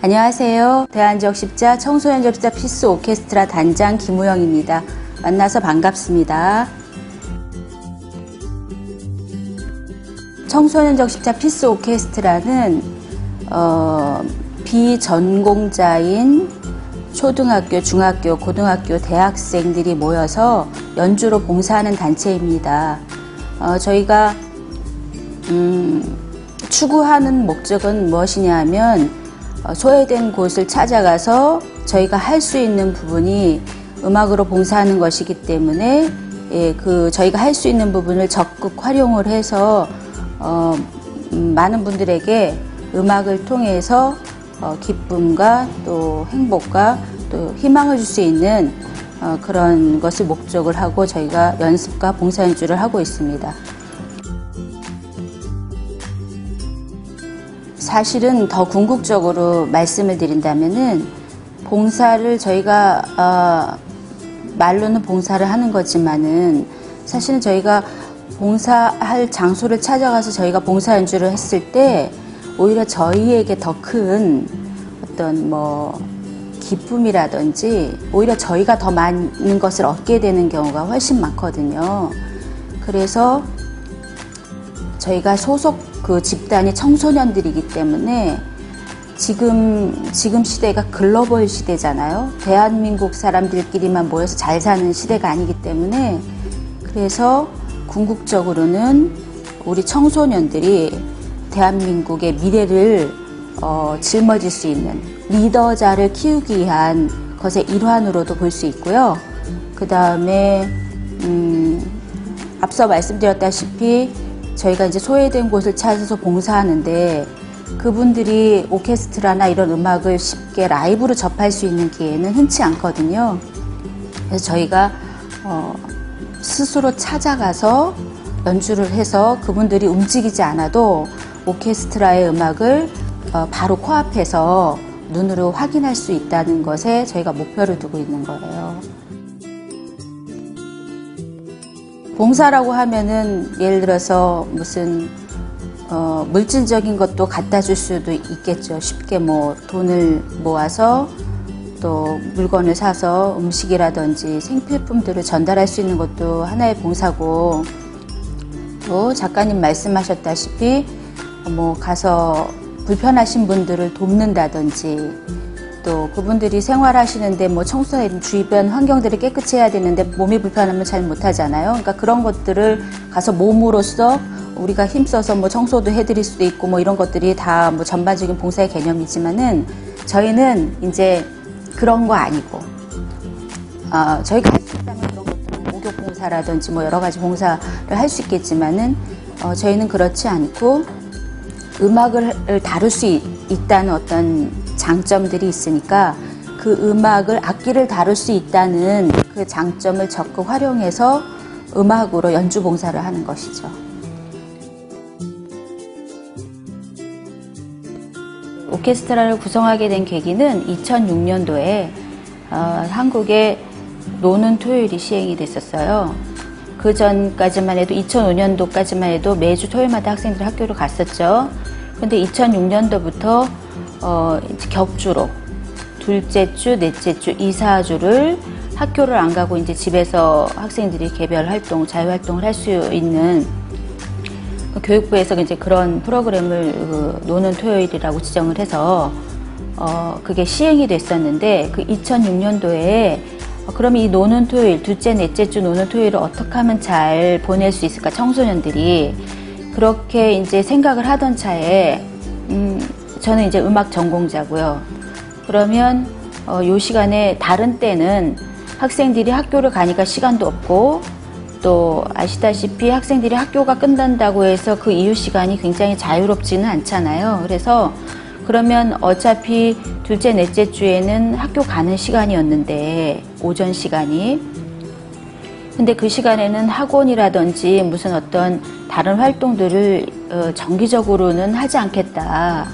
안녕하세요. 대한지역 십자 청소년 접시자 피스 오케스트라 단장 김우영입니다. 만나서 반갑습니다. 청소년 적십자 피스 오케스트라는 비전공자인 초등학교, 중학교, 고등학교, 대학생들이 모여서 연주로 봉사하는 단체입니다. 저희가 추구하는 목적은 무엇이냐 하면 소외된 곳을 찾아가서 저희가 할 수 있는 부분이 음악으로 봉사하는 것이기 때문에 저희가 할 수 있는 부분을 적극 활용을 해서 많은 분들에게 음악을 통해서 기쁨과 또 행복과 또 희망을 줄 수 있는 그런 것을 목적을 하고 저희가 연습과 봉사 연주를 하고 있습니다. 사실은 더 궁극적으로 말씀을 드린다면은 봉사를 저희가 말로는 봉사를 하는 거지만은 사실은 저희가 봉사할 장소를 찾아가서 저희가 봉사 연주를 했을 때 오히려 저희에게 더 큰 어떤 기쁨이라든지 오히려 저희가 더 많은 것을 얻게 되는 경우가 훨씬 많거든요. 그래서 저희가 소속 집단이 청소년들이기 때문에 지금 시대가 글로벌 시대잖아요. 대한민국 사람들끼리만 모여서 잘 사는 시대가 아니기 때문에 그래서 궁극적으로는 우리 청소년들이 대한민국의 미래를 짊어질 수 있는 리더자를 키우기 위한 것의 일환으로도 볼 수 있고요. 그 다음에 앞서 말씀드렸다시피 저희가 이제 소외된 곳을 찾아서 봉사하는데 그분들이 오케스트라나 이런 음악을 쉽게 라이브로 접할 수 있는 기회는 흔치 않거든요. 그래서 저희가 스스로 찾아가서 연주를 해서 그분들이 움직이지 않아도 오케스트라의 음악을 바로 코앞에서 눈으로 확인할 수 있다는 것에 저희가 목표를 두고 있는 거예요. 봉사라고 하면은 예를 들어서 무슨 물질적인 것도 갖다 줄 수도 있겠죠. 쉽게 돈을 모아서 또 물건을 사서 음식이라든지 생필품들을 전달할 수 있는 것도 하나의 봉사고, 또 작가님 말씀하셨다시피 가서 불편하신 분들을 돕는다든지, 또 그분들이 생활하시는데 청소년 주변 환경들을 깨끗이 해야 되는데 몸이 불편하면 잘 못하잖아요. 그러니까 그런 것들을 가서 몸으로써 우리가 힘써서 청소도 해드릴 수도 있고 이런 것들이 다 전반적인 봉사의 개념이지만은 저희는 이제 그런 거 아니고 저희가 할 수 있다면 그런 것들은 목욕 봉사라든지 여러 가지 봉사를 할 수 있겠지만은 저희는 그렇지 않고 음악을 다룰 수 있다는 어떤 장점들이 있으니까 그 음악을 악기를 다룰 수 있다는 그 장점을 적극 활용해서 음악으로 연주 봉사를 하는 것이죠. 오케스트라를 구성하게 된 계기는 2006년도에 한국에 노는 토요일이 시행이 됐었어요. 그 전까지만 해도 2005년도까지만 해도 매주 토요일마다 학생들이 학교를 갔었죠. 근데 2006년도부터 이제 격주로 둘째 주, 넷째 주, 2, 4주를 학교를 안 가고 이제 집에서 학생들이 개별 활동, 자유 활동을 할 수 있는 교육부에서 이제 그런 프로그램을 노는 토요일이라고 지정을 해서 그게 시행이 됐었는데 그 2006년도에 그럼 이 노는 토요일, 둘째, 넷째 주 노는 토요일을 어떻게 하면 잘 보낼 수 있을까? 청소년들이 그렇게 이제 생각을 하던 차에 저는 이제 음악 전공자고요. 그러면 요 시간에 다른 때는 학생들이 학교를 가니까 시간도 없고 또 아시다시피 학생들이 학교가 끝난다고 해서 그 이후 시간이 굉장히 자유롭지는 않잖아요. 그래서 그러면 어차피 둘째, 넷째 주에는 학교 가는 시간이었는데 오전 시간이 근데 그 시간에는 학원이라든지 무슨 어떤 다른 활동들을 정기적으로는 하지 않겠다.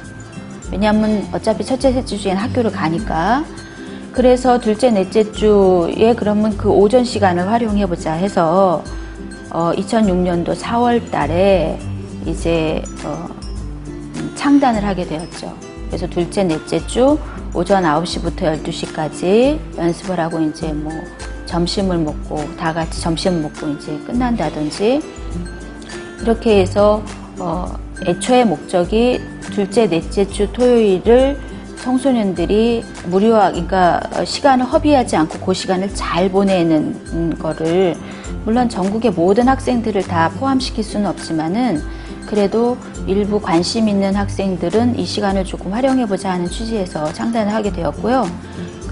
왜냐하면 어차피 첫째, 셋째 주에는 학교를 가니까. 그래서 둘째, 넷째 주에 그러면 그 오전 시간을 활용해보자 해서 2006년도 4월 달에 이제 창단을 하게 되었죠. 그래서 둘째, 넷째 주 오전 9시부터 12시까지 연습을 하고 이제 뭐 점심을 먹고 다 같이 점심을 먹고 이제 끝난다든지 이렇게 해서 애초의 목적이 둘째, 넷째 주 토요일을 청소년들이 그러니까 시간을 허비하지 않고 그 시간을 잘 보내는 거를 물론 전국의 모든 학생들을 다 포함시킬 수는 없지만은 그래도 일부 관심 있는 학생들은 이 시간을 조금 활용해보자 하는 취지에서 창단을 하게 되었고요.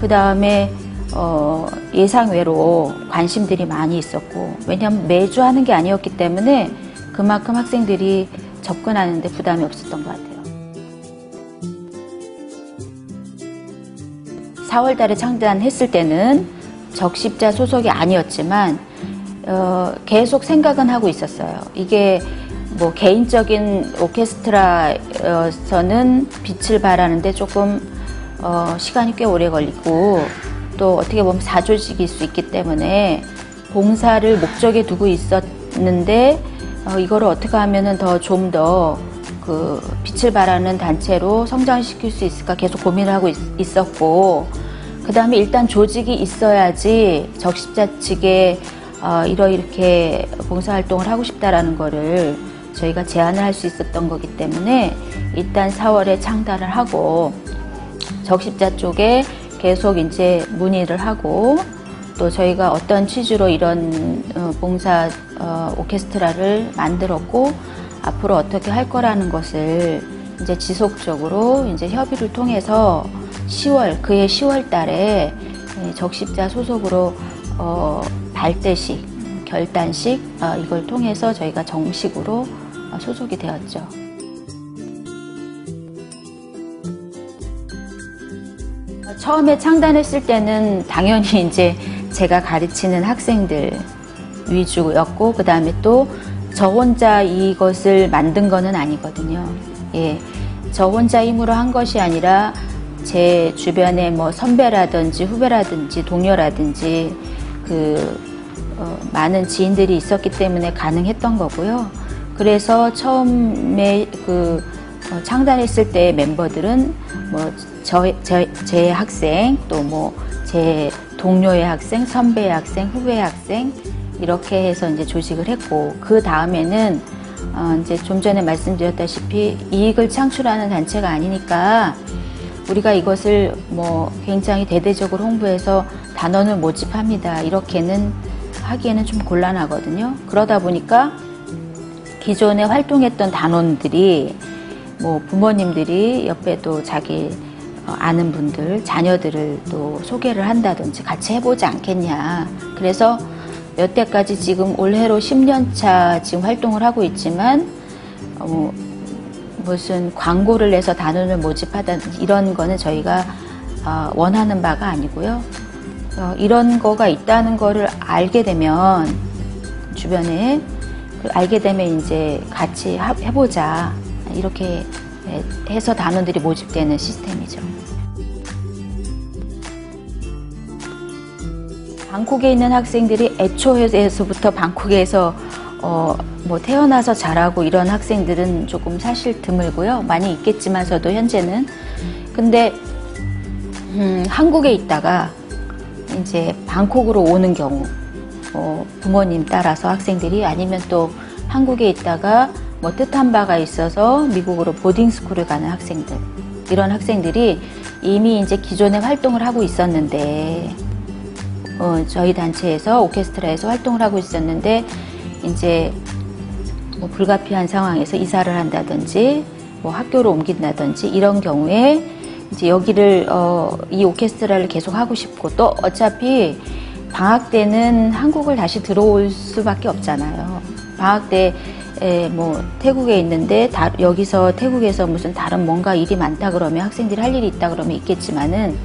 그 다음에 예상외로 관심들이 많이 있었고 왜냐하면 매주 하는 게 아니었기 때문에 그만큼 학생들이 접근하는데 부담이 없었던 것 같아요. 4월 달에 창단했을 때는 적십자 소속이 아니었지만 계속 생각은 하고 있었어요. 이게 뭐 개인적인 오케스트라에서는 빛을 발하는데 조금 시간이 꽤 오래 걸리고 또 어떻게 보면 사조직일 수 있기 때문에 봉사를 목적에 두고 있었는데 이거를 어떻게 하면은 좀 더 그 빛을 발하는 단체로 성장시킬 수 있을까 계속 고민을 하고 있었고 그 다음에 일단 조직이 있어야지 적십자 측에 이렇게 봉사활동을 하고 싶다라는 거를 저희가 제안을 할 수 있었던 거기 때문에 일단 4월에 창단을 하고 적십자 쪽에 계속 이제 문의를 하고 또 저희가 어떤 취지로 이런 봉사 오케스트라를 만들었고 앞으로 어떻게 할 거라는 것을 이제 지속적으로 이제 협의를 통해서 그해 10월 달에 적십자 소속으로 발대식, 결단식 이걸 통해서 저희가 정식으로 소속이 되었죠. 처음에 창단했을 때는 당연히 이제 제가 가르치는 학생들 위주였고 그 다음에 또 저 혼자 이것을 만든 거는 아니거든요. 예, 저 혼자 힘으로 한 것이 아니라 제 주변에 뭐 선배라든지 후배라든지 동료라든지 많은 지인들이 있었기 때문에 가능했던 거고요. 그래서 처음에 창단했을 때 멤버들은 뭐 제 학생 또 뭐 제 동료의 학생, 선배의 학생, 후배의 학생 이렇게 해서 이제 조직을 했고 그 다음에는 이제 좀 전에 말씀드렸다시피 이익을 창출하는 단체가 아니니까 우리가 이것을 뭐 굉장히 대대적으로 홍보해서 단원을 모집합니다. 이렇게는 하기에는 좀 곤란하거든요. 그러다 보니까 기존에 활동했던 단원들이 뭐 부모님들이 옆에 또 자기 아는 분들, 자녀들을 또 소개를 한다든지 같이 해보지 않겠냐. 그래서 여태까지 지금 올해로 10년차 지금 활동을 하고 있지만 무슨 광고를 내서 단원을 모집하다든지 이런 거는 저희가 원하는 바가 아니고요. 이런 거가 있다는 거를 알게 되면 주변에 알게 되면 이제 같이 해보자 이렇게 해서 단원들이 모집되는 시스템이죠. 방콕에 있는 학생들이 애초에서부터 방콕에서 뭐 태어나서 자라고 이런 학생들은 조금 사실 드물고요. 많이 있겠지만서도 현재는. 근데 한국에 있다가 이제 방콕으로 오는 경우 부모님 따라서 학생들이 아니면 또 한국에 있다가 뭐 뜻한 바가 있어서 미국으로 보딩스쿨을 가는 학생들 이런 학생들이 이미 이제 기존에 활동을 하고 있었는데 저희 단체에서 오케스트라에서 활동을 하고 있었는데 이제 뭐 불가피한 상황에서 이사를 한다든지 뭐 학교를 옮긴다든지 이런 경우에 이제 여기를 이 오케스트라를 계속 하고 싶고 또 어차피 방학 때는 한국을 다시 들어올 수밖에 없잖아요. 방학 때 뭐 태국에 있는데 여기서 태국에서 무슨 다른 뭔가 일이 많다 그러면 학생들이 할 일이 있다 그러면 있겠지만은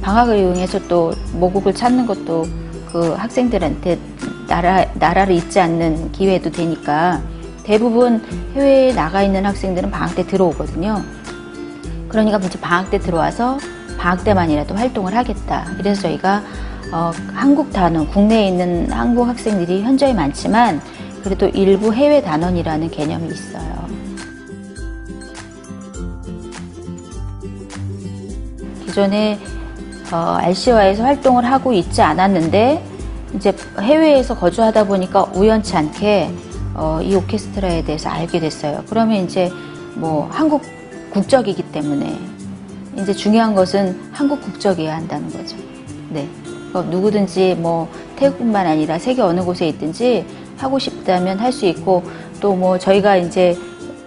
방학을 이용해서 또 모국을 찾는 것도 그 학생들한테 나라를 잊지 않는 기회도 되니까 대부분 해외에 나가 있는 학생들은 방학 때 들어오거든요. 그러니까 이제 방학 때 들어와서 방학 때만이라도 활동을 하겠다. 이래서 저희가 한국 단원, 국내에 있는 한국 학생들이 현저히 많지만 그래도 일부 해외 단원이라는 개념이 있어요. 그전에 RC와에서 활동을 하고 있지 않았는데 이제 해외에서 거주하다 보니까 우연치 않게 이 오케스트라에 대해서 알게 됐어요. 그러면 이제 뭐 한국 국적이기 때문에 이제 중요한 것은 한국 국적이어야 한다는 거죠. 네. 누구든지 뭐 태국뿐만 아니라 세계 어느 곳에 있든지 하고 싶다면 할 수 있고, 또 뭐 저희가 이제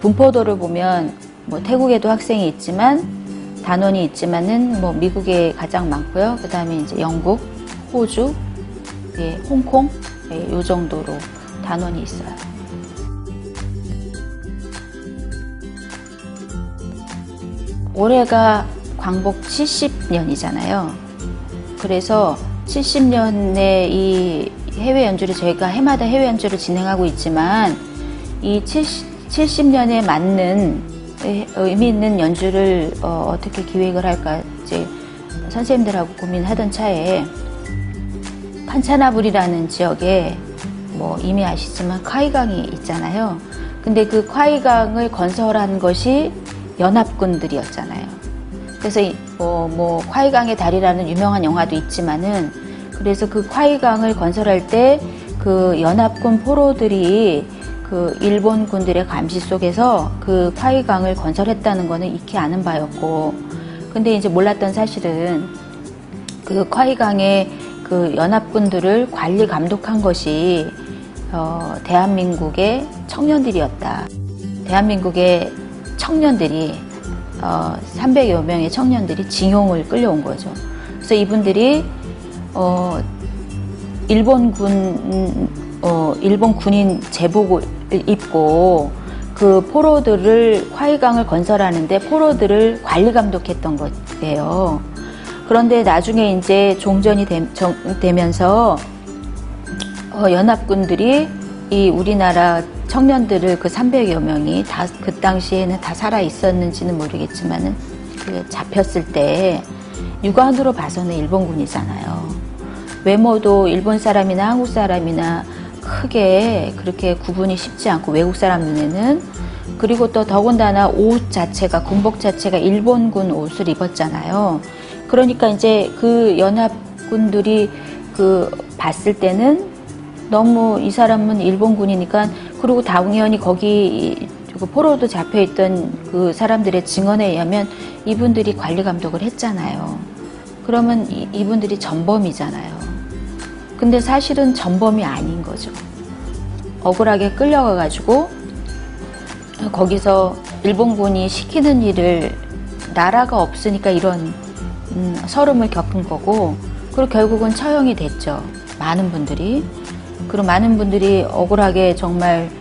분포도를 보면 뭐 태국에도 학생이 있지만 단원이 있지만은 뭐 미국에 가장 많고요. 그 다음에 이제 영국, 호주, 예, 홍콩, 예, 요 정도로 단원이 있어요. 올해가 광복 70년이잖아요. 그래서 70년의 이 해외 연주를 저희가 해마다 해외 연주를 진행하고 있지만 이 70년에 맞는 의미 있는 연주를 어떻게 기획을 할까 이제 선생님들하고 고민하던 차에 칸차나불이라는 지역에 뭐 이미 아시지만 콰이강이 있잖아요. 근데 그 콰이강을 건설한 것이 연합군들이었잖아요. 그래서 뭐 콰이강의 달이라는 유명한 영화도 있지만은, 그래서 그 콰이강을 건설할 때 그 연합군 포로들이 그 일본 군들의 감시 속에서 그 콰이강을 건설했다는 거는 익히 아는 바였고, 근데 이제 몰랐던 사실은 그 콰이강의 그 연합군들을 관리 감독한 것이 대한민국의 청년들이었다. 대한민국의 청년들이 300여 명의 청년들이 징용을 끌려온 거죠. 그래서 이분들이 일본 군인 제복을 입고 그 포로들을 콰이강을 건설하는데 포로들을 관리 감독했던 거예요. 그런데 나중에 이제 종전이 되면서 연합군들이 이 우리나라 청년들을 그 300여 명이 다 그 당시에는 다 살아 있었는지는 모르겠지만은 그 잡혔을 때 육안으로 봐서는 일본군이잖아요. 외모도 일본 사람이나 한국 사람이나 크게 그렇게 구분이 쉽지 않고, 외국 사람 눈에는. 그리고 또 더군다나 옷 자체가, 군복 자체가 일본군 옷을 입었잖아요. 그러니까 이제 그 연합군들이 그 봤을 때는 너무 이 사람은 일본군이니까, 그리고 당연히 거기 포로도 잡혀있던 그 사람들의 증언에 의하면 이분들이 관리 감독을 했잖아요. 그러면 이분들이 전범이잖아요. 근데 사실은 전범이 아닌 거죠. 억울하게 끌려가가지고 거기서 일본군이 시키는 일을, 나라가 없으니까 이런 서름을 겪은 거고, 그리고 결국은 처형이 됐죠. 많은 분들이. 그리고 많은 분들이 억울하게 정말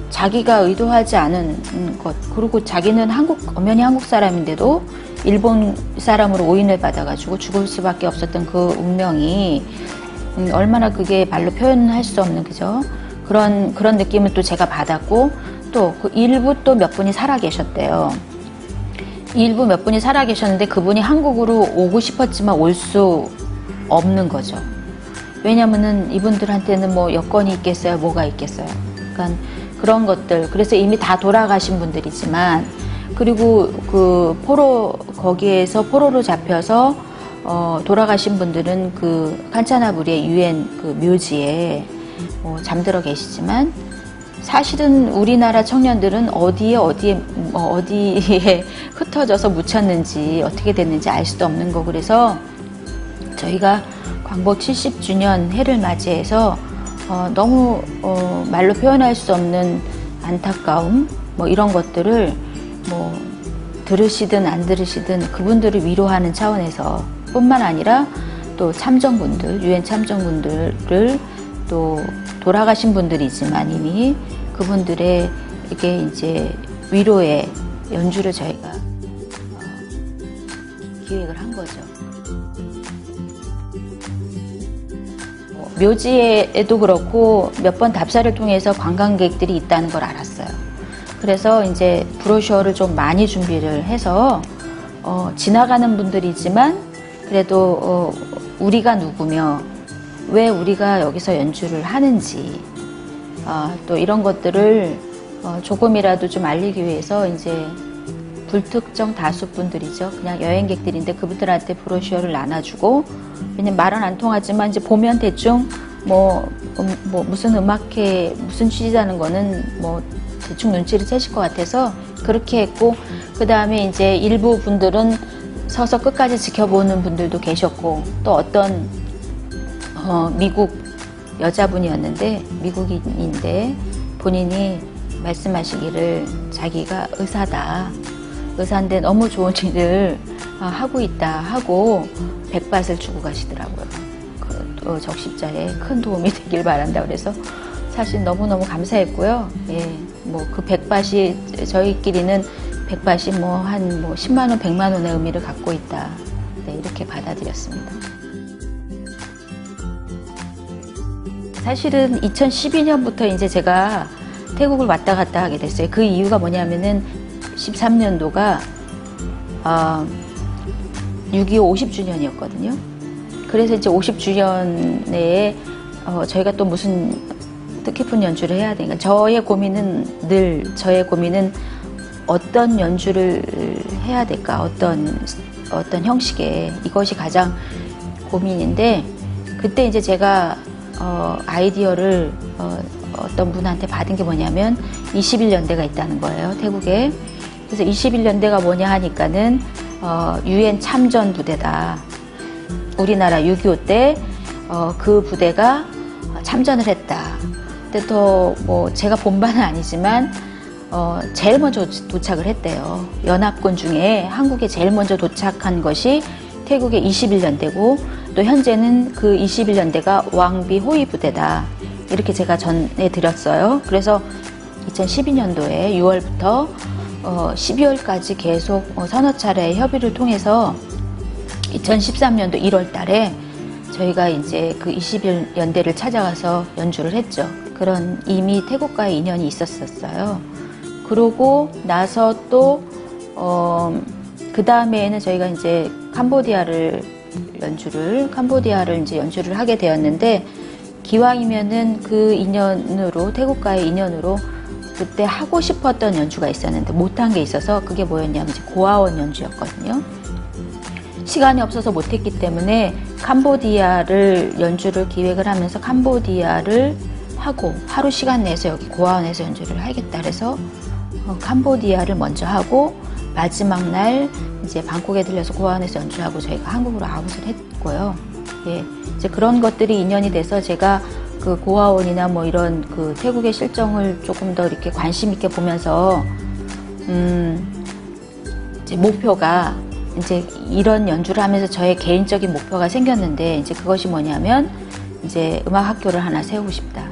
자기가 의도하지 않은 것, 그리고 자기는 엄연히 한국 사람인데도 일본 사람으로 오인을 받아가지고 죽을 수밖에 없었던 그 운명이 얼마나 그게 말로 표현할 수 없는, 그죠? 그런 느낌을 또 제가 받았고, 또 그 일부 또 몇 분이 살아 계셨대요. 일부 몇 분이 살아 계셨는데 그분이 한국으로 오고 싶었지만 올 수 없는 거죠. 왜냐면은 이분들한테는 뭐 여건이 있겠어요? 뭐가 있겠어요? 그러니까 그런 것들. 그래서 이미 다 돌아가신 분들이지만, 그리고 그 거기에서 포로로 잡혀서 돌아가신 분들은 그 칸차나부리의 유엔 그 묘지에 잠들어 계시지만, 사실은 우리나라 청년들은 어디에 흩어져서 묻혔는지 어떻게 됐는지 알 수도 없는 거. 그래서 저희가 광복 70주년 해를 맞이해서 너무 말로 표현할 수 없는 안타까움, 뭐 이런 것들을 뭐 들으시든 안 들으시든 그분들을 위로하는 차원에서 뿐만 아니라 또 참전군들, 유엔 참전군들을 또 돌아가신 분들이지만 이미 그분들의 이게 이제 위로의 연주를 저희가 기획을 한 거죠. 묘지에도 그렇고 몇 번 답사를 통해서 관광객들이 있다는 걸 알았어요. 그래서 이제 브로셔를 좀 많이 준비를 해서 지나가는 분들이지만 그래도 우리가 누구며 왜 우리가 여기서 연주를 하는지 또 이런 것들을 조금이라도 좀 알리기 위해서 이제 불특정 다수 분들이죠. 그냥 여행객들인데 그분들한테 브로셔를 나눠주고, 왜냐면 말은 안 통하지만 이제 보면 대충 무슨 음악회 무슨 취지라는 거는 대충 눈치를 채실 것 같아서 그렇게 했고, 그 다음에 이제 일부 분들은 서서 끝까지 지켜보는 분들도 계셨고, 또 어떤 미국 여자분이었는데, 미국인인데 본인이 말씀하시기를 자기가 의사인데 너무 좋은 일을 하고 있다 하고 100밭을 주고 가시더라고요. 그 적십자에 큰 도움이 되길 바란다 그래서 사실 너무너무 감사했고요. 예, 그 100밭이 저희끼리는 100밭이 한 10만 원, 100만 원의 의미를 갖고 있다. 네, 이렇게 받아들였습니다. 사실은 2012년부터 이제 제가 태국을 왔다 갔다 하게 됐어요. 그 이유가 뭐냐면은 13년도가 6.25 50주년이었거든요. 그래서 이제 50주년에 저희가 또 무슨 뜻깊은 연주를 해야 되니까 저의 고민은 어떤 연주를 해야 될까, 어떤 형식의, 이것이 가장 고민인데, 그때 이제 제가 아이디어를 어떤 분한테 받은 게 뭐냐면 21년대가 있다는 거예요, 태국에. 그래서 21년대가 뭐냐 하니까는 UN 참전 부대다. 우리나라 6.25 때 그 부대가 참전을 했다. 근데 또 제가 본 바는 아니지만 제일 먼저 도착을 했대요. 연합군 중에 한국에 제일 먼저 도착한 것이 태국의 21년대고, 또 현재는 그 21년대가 왕비 호위 부대다. 이렇게 제가 전해드렸어요. 그래서 2012년도에 6월부터 12월까지 계속 서너 차례 협의를 통해서 2013년도 1월 달에 저희가 이제 그 21년대를 찾아가서 연주를 했죠. 그런 이미 태국과의 인연이 있었어요. 그러고 나서 또 그 다음에는 저희가 이제 캄보디아를 이제 연주를 하게 되었는데, 기왕이면은 그 인연으로, 태국과의 인연으로 그때 하고 싶었던 연주가 있었는데 못한 게 있어서, 그게 뭐였냐면 이제 고아원 연주였거든요. 시간이 없어서 못했기 때문에 캄보디아를 연주를 기획을 하면서 캄보디아를 하고 하루 시간 내서 여기 고아원에서 연주를 하겠다 그래서 캄보디아를 먼저 하고, 마지막 날 이제 방콕에 들려서 고아원에서 연주하고 저희가 한국으로 아웃을 했고요. 예, 이제 그런 것들이 인연이 돼서 제가 그 고아원이나 이런 그 태국의 실정을 조금 더 이렇게 관심 있게 보면서 이제 목표가, 이제 이런 연주를 하면서 저의 개인적인 목표가 생겼는데, 이제 그것이 뭐냐면 이제 음악 학교를 하나 세우고 싶다.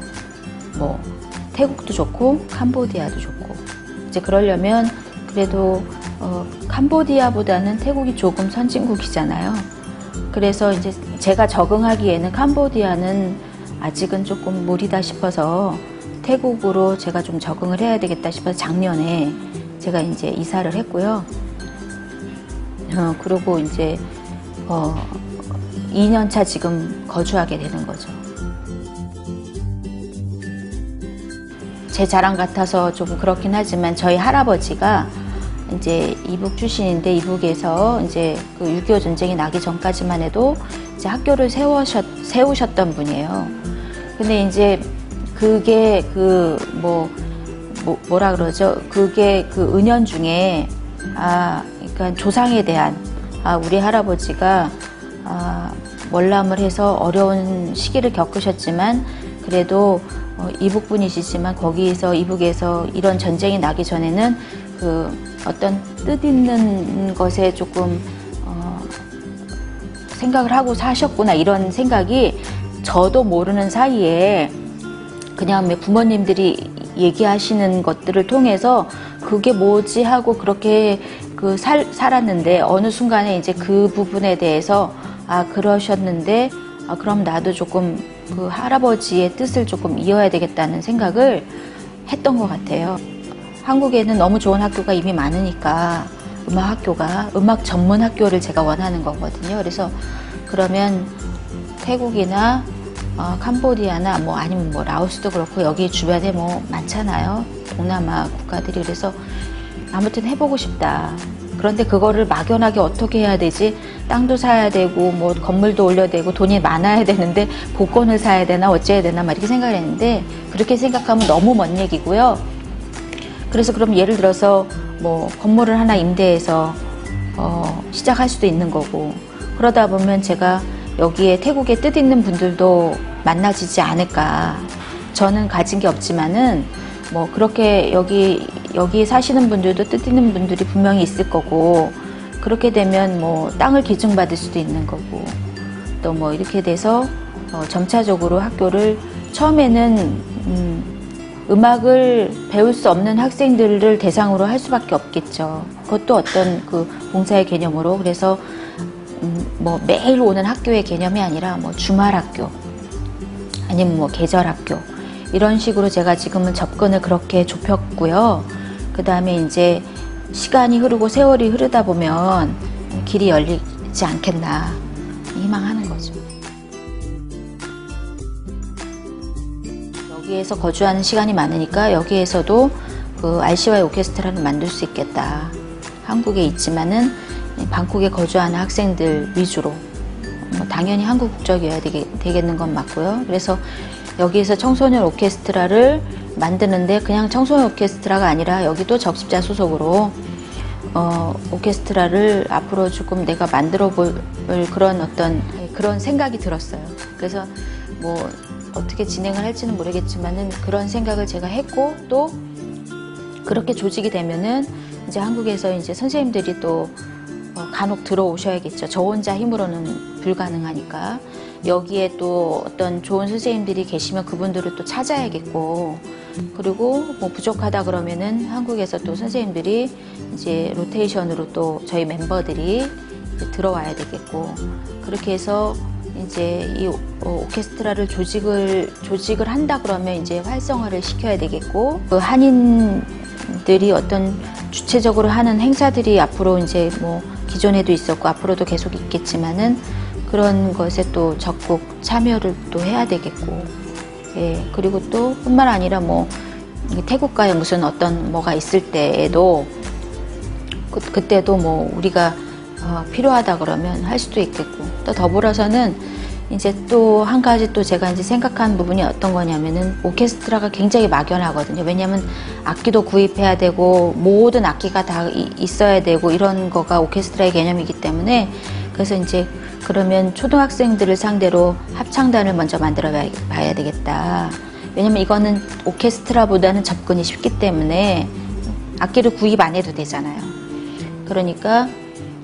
태국도 좋고 캄보디아도 좋고, 이제 그러려면 그래도 캄보디아보다는 태국이 조금 선진국이잖아요. 그래서 이제 제가 적응하기에는 캄보디아는 아직은 조금 무리다 싶어서 태국으로 제가 좀 적응을 해야 되겠다 싶어서 작년에 제가 이제 이사를 했고요. 그리고 이제 2년차 지금 거주하게 되는 거죠. 제 자랑 같아서 좀 그렇긴 하지만 저희 할아버지가 이제 이북 출신인데, 이북에서 이제 그 6.25 전쟁이 나기 전까지만 해도 이제 학교를 세우셨던 분이에요. 근데 이제 그게 뭐라 그러죠? 그게 그 은연 중에, 그러니까 조상에 대한, 우리 할아버지가 월남을 해서 어려운 시기를 겪으셨지만, 그래도 이북 분이시지만 거기에서, 이북에서 이런 전쟁이 나기 전에는 그 어떤 뜻있는 것에 조금 생각을 하고 사셨구나, 이런 생각이 저도 모르는 사이에 그냥 부모님들이 얘기하시는 것들을 통해서 그게 뭐지 하고 그렇게 살았는데, 어느 순간에 이제 그 부분에 대해서 그러셨는데, 그럼 나도 조금 그 할아버지의 뜻을 조금 이어야 되겠다는 생각을 했던 것 같아요. 한국에는 너무 좋은 학교가 이미 많으니까 음악 전문 학교를 제가 원하는 거거든요. 그래서 그러면 태국이나 캄보디아나 아니면 라오스도 그렇고 여기 주변에 많잖아요. 동남아 국가들이. 그래서 아무튼 해보고 싶다. 그런데 그거를 막연하게 어떻게 해야 되지? 땅도 사야 되고 뭐 건물도 올려야 되고 돈이 많아야 되는데 복권을 사야 되나 어째야 되나 막 이렇게 생각을 했는데, 그렇게 생각하면 너무 먼 얘기고요. 그래서 그럼 예를 들어서 뭐 건물을 하나 임대해서 시작할 수도 있는 거고, 그러다 보면 제가 여기에 태국에 뜻있는 분들도 만나지지 않을까. 저는 가진 게 없지만은 뭐 그렇게 여기 사시는 분들도 뜻있는 분들이 분명히 있을 거고, 그렇게 되면 뭐 땅을 기증받을 수도 있는 거고, 또 뭐 이렇게 돼서 점차적으로 학교를 처음에는 음악을 배울 수 없는 학생들을 대상으로 할 수밖에 없겠죠. 그것도 어떤 그 봉사의 개념으로. 그래서 뭐 매일 오는 학교의 개념이 아니라 뭐 주말 학교 아니면 뭐 계절 학교, 이런 식으로 제가 지금은 접근을 그렇게 좁혔고요. 그 다음에 이제 시간이 흐르고 세월이 흐르다 보면 길이 열리지 않겠나 희망하는 거죠. 여기에서 거주하는 시간이 많으니까 여기에서도 그 RCY 오케스트라를 만들 수 있겠다. 한국에 있지만은 방콕에 거주하는 학생들 위주로, 당연히 한국 국적이어야 되겠는 건 맞고요. 그래서 여기에서 청소년 오케스트라를 만드는데 그냥 청소년 오케스트라가 아니라 여기도 적십자 소속으로 오케스트라를 앞으로 조금 내가 만들어 볼 그런 생각이 들었어요. 그래서 뭐 어떻게 진행을 할지는 모르겠지만은 그런 생각을 제가 했고, 또 그렇게 조직이 되면은 이제 한국에서 이제 선생님들이 또 간혹 들어오셔야겠죠. 저 혼자 힘으로는 불가능하니까. 여기에 또 어떤 좋은 선생님들이 계시면 그분들을 또 찾아야겠고, 그리고 뭐 부족하다 그러면은 한국에서 또 선생님들이 이제 로테이션으로 또 저희 멤버들이 이제 들어와야 되겠고, 그렇게 해서 이제 이 오케스트라를 조직을 한다 그러면 이제 활성화를 시켜야 되겠고, 그 한인들이 어떤 주체적으로 하는 행사들이 앞으로 이제 뭐 기존에도 있었고 앞으로도 계속 있겠지만은 그런 것에 또 적극 참여를 또 해야 되겠고, 예, 그리고 또 뿐만 아니라 뭐 태국과의 무슨 어떤 뭐가 있을 때에도 그때도 뭐 우리가 필요하다 그러면 할 수도 있겠고, 또 더불어서는 이제 또 한 가지 또 제가 이제 생각한 부분이 어떤 거냐면은 오케스트라가 굉장히 막연하거든요. 왜냐하면 악기도 구입해야 되고 모든 악기가 다 있어야 되고 이런 거가 오케스트라의 개념이기 때문에, 그래서 이제 그러면 초등학생들을 상대로 합창단을 먼저 만들어 봐야 되겠다. 왜냐면 이거는 오케스트라보다는 접근이 쉽기 때문에 악기를 구입 안 해도 되잖아요. 그러니까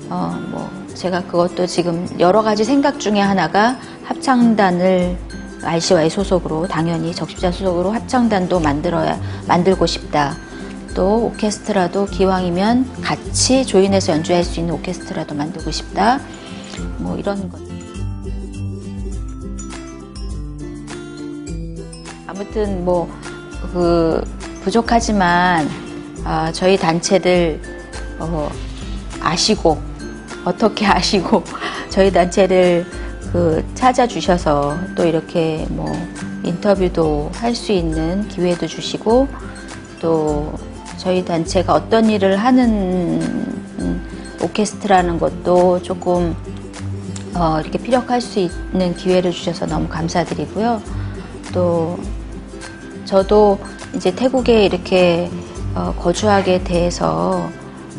뭐 제가 그것도 지금 여러 가지 생각 중에 하나가 합창단을 RCY 소속으로, 당연히 적십자 소속으로 합창단도 만들고 싶다. 또 오케스트라도 기왕이면 같이 조인해서 연주할 수 있는 오케스트라도 만들고 싶다. 뭐 이런 것. 아무튼 뭐 부족하지만 저희 단체들 아시고, 어떻게 아시고 저희 단체를 찾아주셔서 또 이렇게 뭐 인터뷰도 할 수 있는 기회도 주시고, 또 저희 단체가 어떤 일을 하는 오케스트라는 것도 조금 이렇게 피력할 수 있는 기회를 주셔서 너무 감사드리고요. 또 저도 이제 태국에 이렇게 거주하게 돼서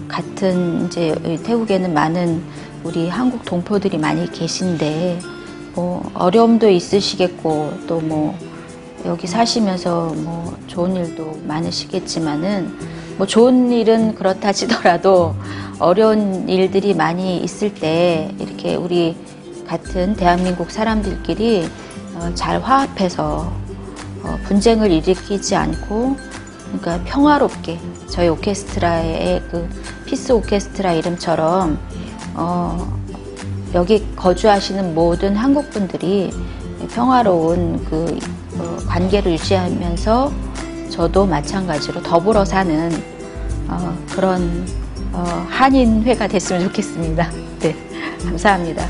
같은 이제 태국에는 많은 우리 한국 동포들이 많이 계신데 뭐 어려움도 있으시겠고, 또 뭐 여기 사시면서 뭐 좋은 일도 많으시겠지만은, 뭐 좋은 일은 그렇다 치더라도 어려운 일들이 많이 있을 때 이렇게 우리 같은 대한민국 사람들끼리 잘 화합해서 분쟁을 일으키지 않고, 그러니까 평화롭게 저희 오케스트라의 그 피스 오케스트라 이름처럼 여기 거주하시는 모든 한국 분들이 평화로운 그 관계를 유지하면서 저도 마찬가지로 더불어 사는 그런 한인회가 됐으면 좋겠습니다. 네, 감사합니다.